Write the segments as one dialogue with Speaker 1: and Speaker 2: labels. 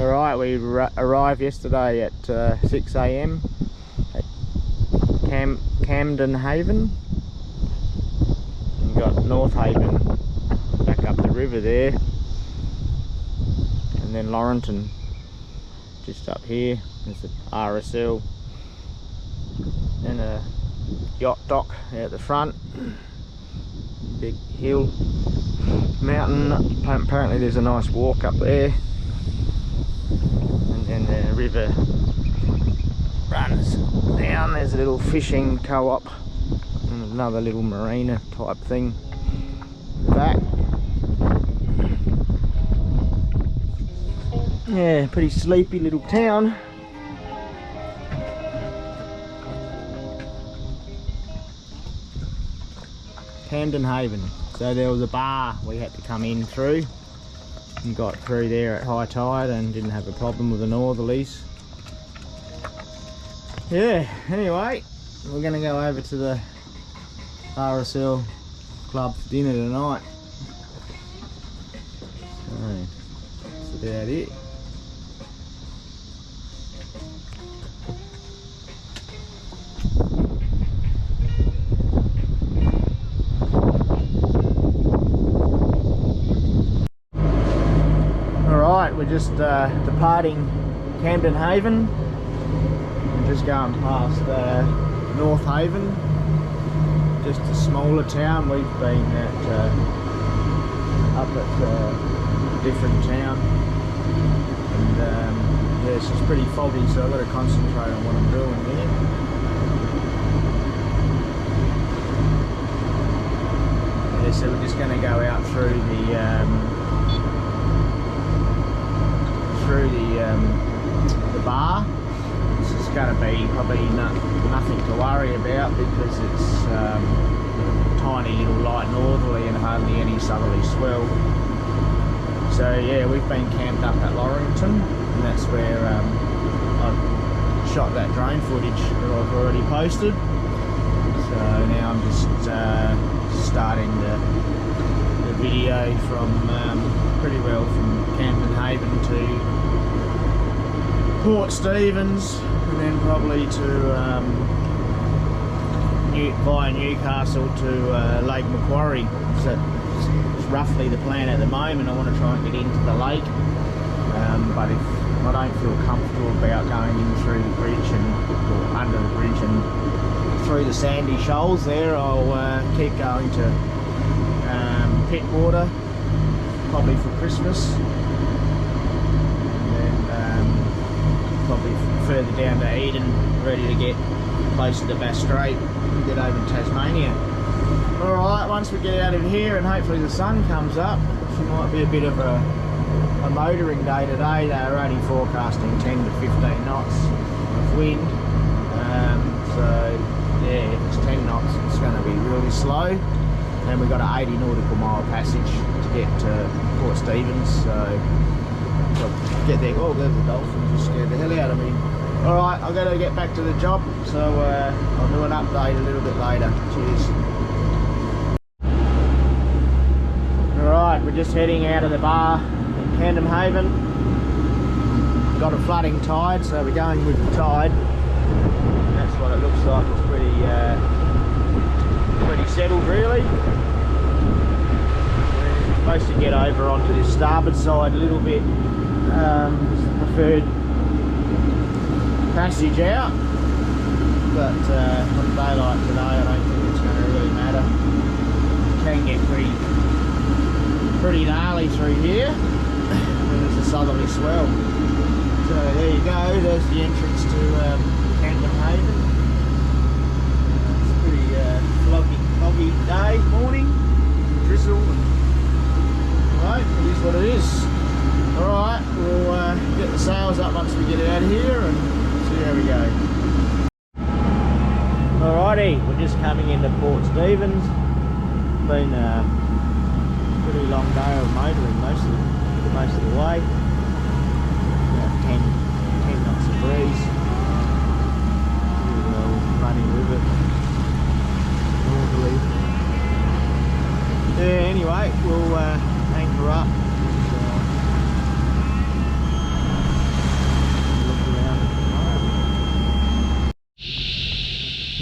Speaker 1: Alright, we arrived yesterday at 6 AM at Camden Haven. We've got North Haven back up the river there, and then Laurenton just up here. There's the RSL and a yacht dock out the front. Big hill, mountain. Apparently there's a nice walk up there, and then the river runs down. There's a little fishing co-op and another little marina type thing back. Yeah, pretty sleepy little town. Camden Haven. So there was a bar we had to come in through, and got through there at high tide and didn't have a problem with the northerlies. Yeah, anyway, we're going to go over to the RSL club for dinner tonight. So that's about it. We're just departing Camden Haven. We're just going past North Haven, just a smaller town. We've been up at a different town, and yeah, it's just pretty foggy, so I've got to concentrate on what I'm doing here. Yeah, so we're just going to go out through the bar. This is going to be probably nothing to worry about, because it's tiny little light northerly and hardly any southerly swell. So yeah, we've been camped up at Laurenton, and that's where I shot that drone footage that I've already posted. So now I'm just starting the video from pretty well from Camden Haven to Port Stephens, and then probably to via Newcastle to Lake Macquarie. So it's roughly the plan at the moment. I want to try and get into the lake, but if I don't feel comfortable about going in through the bridge or under the bridge and through the sandy shoals there, I'll keep going to Pittwater, probably for Christmas, and then probably further down to Eden, ready to get closer to Bass Strait and get over to Tasmania. Alright, once we get out of here and hopefully the sun comes up, which might be a bit of a motoring day today. They're only forecasting 10 to 15 knots of wind, so yeah, if it's 10 knots it's going to be really slow. And we've got an 80 nautical mile passage to get to Port Stephens, so I'll get there. Oh, there's the dolphin, just scared the hell out of me. Alright, I've got to get back to the job, so I'll do an update a little bit later. Cheers. Alright, we're just heading out of the bar in Camden Haven. Got a flooding tide, so we're going with the tide. That's what it looks like. It's pretty settled really. We're supposed to get over onto this starboard side a little bit, preferred passage out, but on daylight today I don't think it's going to really matter. It can get pretty gnarly through here when there's a southerly swell. So there you go, there's the entrance to Camden Haven. Foggy day, morning, drizzle, right, it is what it is. Alright, we'll get the sails up once we get out of here and see how we go. Alrighty, we're just coming into Port Stephens. Been a pretty long day of motoring most of the way. About 10 knots of breeze. Running with it. Yeah, anyway, we'll anchor up and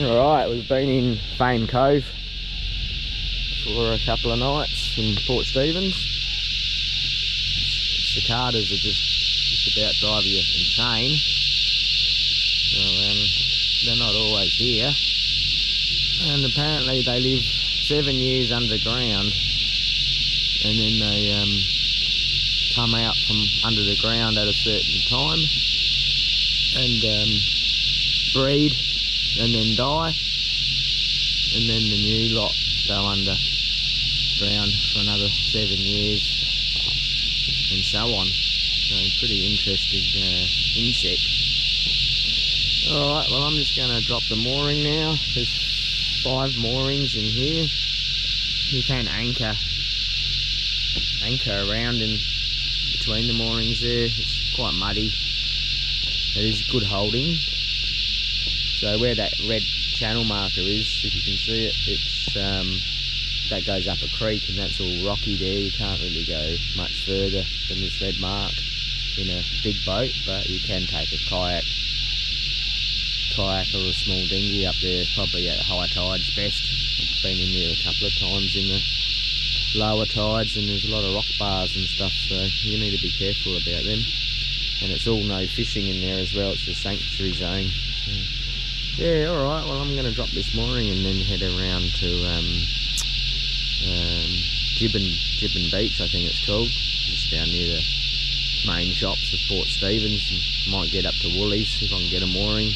Speaker 1: Alright, we've been in Fame Cove for a couple of nights in Port Stephens. Cicadas are just about drive you insane. So they're not always here. And apparently they live 7 years underground, and then they come out from under the ground at a certain time and breed and then die, and then the new lot go underground for another 7 years and so on. So pretty interesting insect. Alright, well I'm just going to drop the mooring now. There's 5 moorings in here. You can anchor around in between the moorings there. It's quite muddy. It is good holding. So where that red channel marker is, if you can see it, it's that goes up a creek, and that's all rocky there. You can't really go much further than this red mark in a big boat, but you can take a kayak or a small dinghy up there, probably at high tides best. I've been in there a couple of times in the lower tides, and there's a lot of rock bars and stuff, so you need to be careful about them. And it's all no fishing in there as well, it's a sanctuary zone. Yeah, alright, well I'm going to drop this mooring and then head around to Gibbon Beach, I think it's called, just down near the main shops of Port Stephens. And might get up to Woolies if I can get a mooring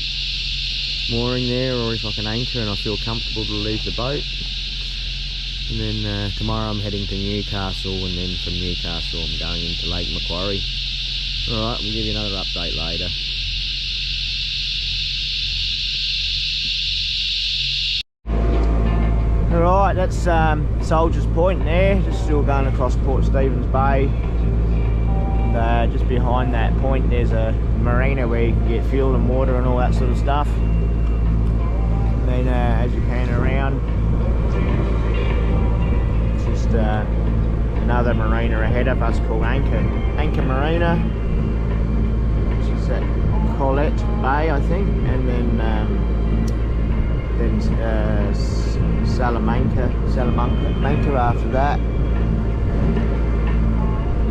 Speaker 1: there, or if I can anchor and I feel comfortable to leave the boat. And then tomorrow I'm heading to Newcastle, and then from Newcastle I'm going into Lake Macquarie. Alright, we'll give you another update later. Alright, that's Soldiers Point there, just still going across Port Stephens Bay. And just behind that point there's a marina where you can get fuel and water and all that sort of stuff. And then as you pan around, it's just another marina ahead of us called Anchor Marina, which is at Colette Bay, I think, and then Salamanca after that.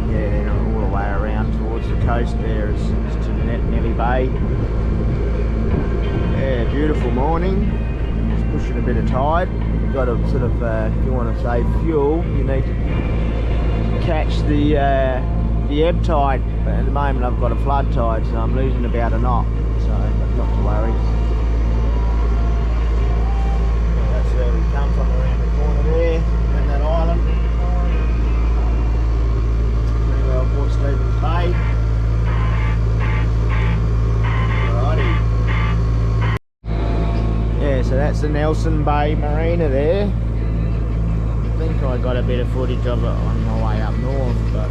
Speaker 1: Yeah, then all the way around towards the coast there is to Nelly Bay. Yeah, beautiful morning. Just pushing a bit of tide. You've got to sort of, if you want to save fuel, you need to catch the ebb tide. But at the moment I've got a flood tide, so I'm losing about a knot. So not to worry. That's where we come from, around the corner there, and that island. Pretty well Port Stephens Bay. Yeah, so that's the Nelson Bay Marina there. I think I got a bit of footage of it on my way up north, but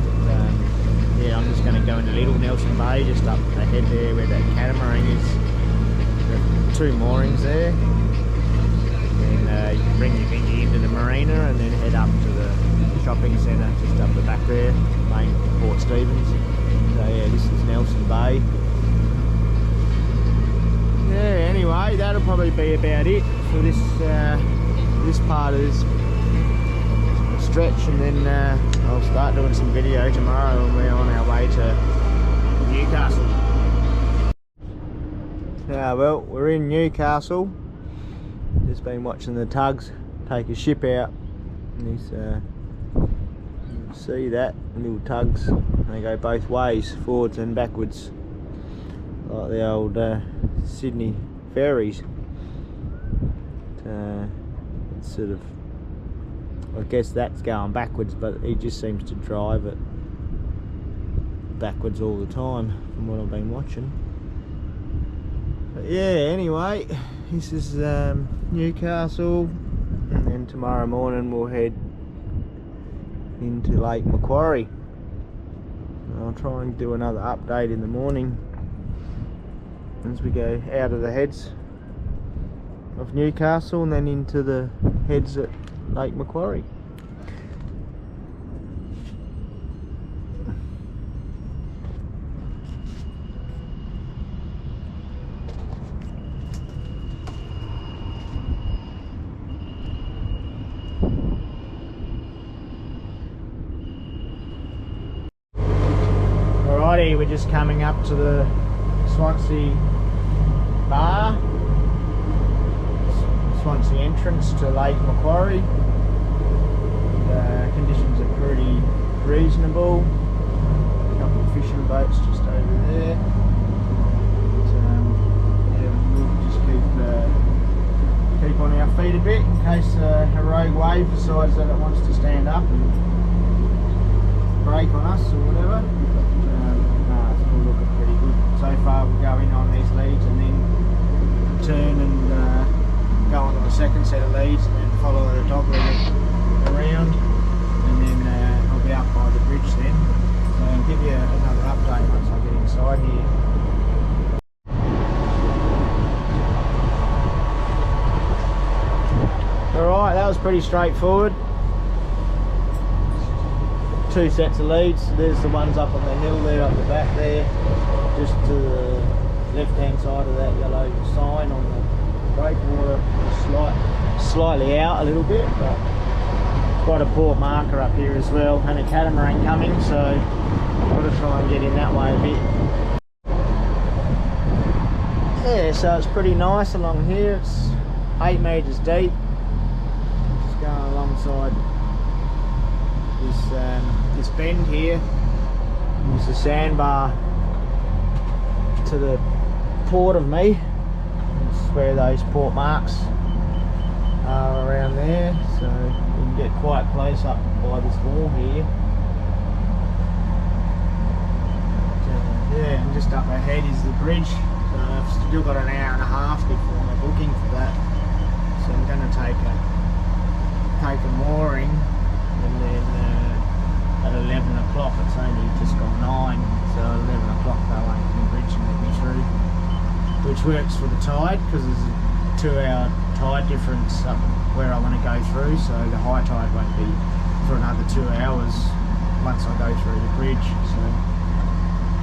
Speaker 1: yeah, I'm just going to go into Little Nelson Bay, just up ahead there where that catamaran is. There are 2 moorings there. And you can bring your dinghy into the marina and then head up to the shopping centre just up the back there, main Port Stephens. So yeah, this is Nelson Bay. Yeah, anyway, that'll probably be about it for this this part of this stretch, and then I'll start doing some video tomorrow when we're on our way to Newcastle. Now, well, we're in Newcastle. Just been watching the tugs take a ship out, and this, you can see that little tugs, they go both ways, forwards and backwards, like the old Sydney ferries. It's sort of, I guess that's going backwards, but he just seems to drive it backwards all the time from what I've been watching. But yeah, anyway, this is Newcastle, and then tomorrow morning we'll head into Lake Macquarie. I'll try and do another update in the morning as we go out of the heads of Newcastle and then into the heads at Lake Macquarie. Alrighty, we're just coming up to the Swansea bar, Swansea entrance to Lake Macquarie. The conditions are pretty reasonable. A couple of fishing boats just over there. Yeah, we'll just keep on our feet a bit in case a rogue wave decides that it wants to stand up and break on us or whatever. But it's all looking pretty good so far. We'll go in on these leads and then turn and go on to a second set of leads and then follow the dog leg around, and then I'll be up by the bridge then. So I'll give you another update once I get inside here. Alright, that was pretty straightforward. 2 sets of leads. There's the ones up on the hill there, up the back there, just to the left hand side of that yellow sign on the breakwater, slightly out a little bit, but quite a poor marker up here as well, and a catamaran coming, so I've got to try and get in that way a bit. Yeah, so it's pretty nice along here. It's 8 metres deep. Just going alongside this bend here. There's a sandbar to the port of me. This is where those port marks are around there, so you can get quite close up by this wall here. Yeah, and just up ahead is the bridge. So I've still got an hour and a half before my booking for that. So I'm going to take a mooring, and then at 11 o'clock, it's only just gone 9, so at 11 o'clock they'll open the bridge and let me through, which works for the tide because there's a 2-hour tide difference up where I want to go through, so the high tide won't be for another 2 hours once I go through the bridge. So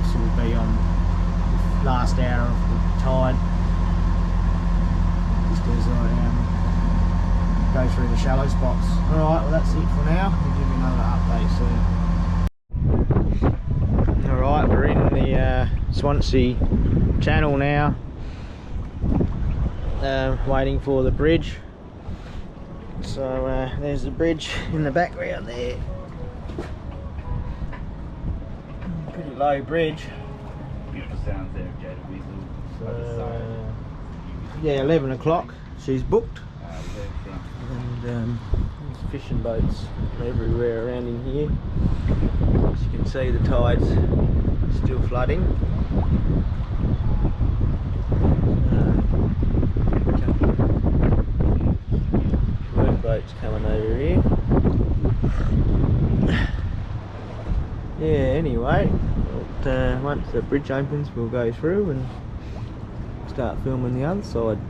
Speaker 1: this will be on the last hour of the tide, just as I go through the shallow spots. Alright, well that's it for now. I'll give you another update soon. Alright, we're in the Swansea channel now, waiting for the bridge. So there's the bridge in the background there. Pretty low bridge.
Speaker 2: Beautiful sounds there, Jada Weasel.
Speaker 1: So, yeah, 11 o'clock. She's booked. And there's fishing boats everywhere around in here. As you can see, the tide's still flooding. Work boats coming over here. Yeah, anyway, once the bridge opens we'll go through and start filming the other side.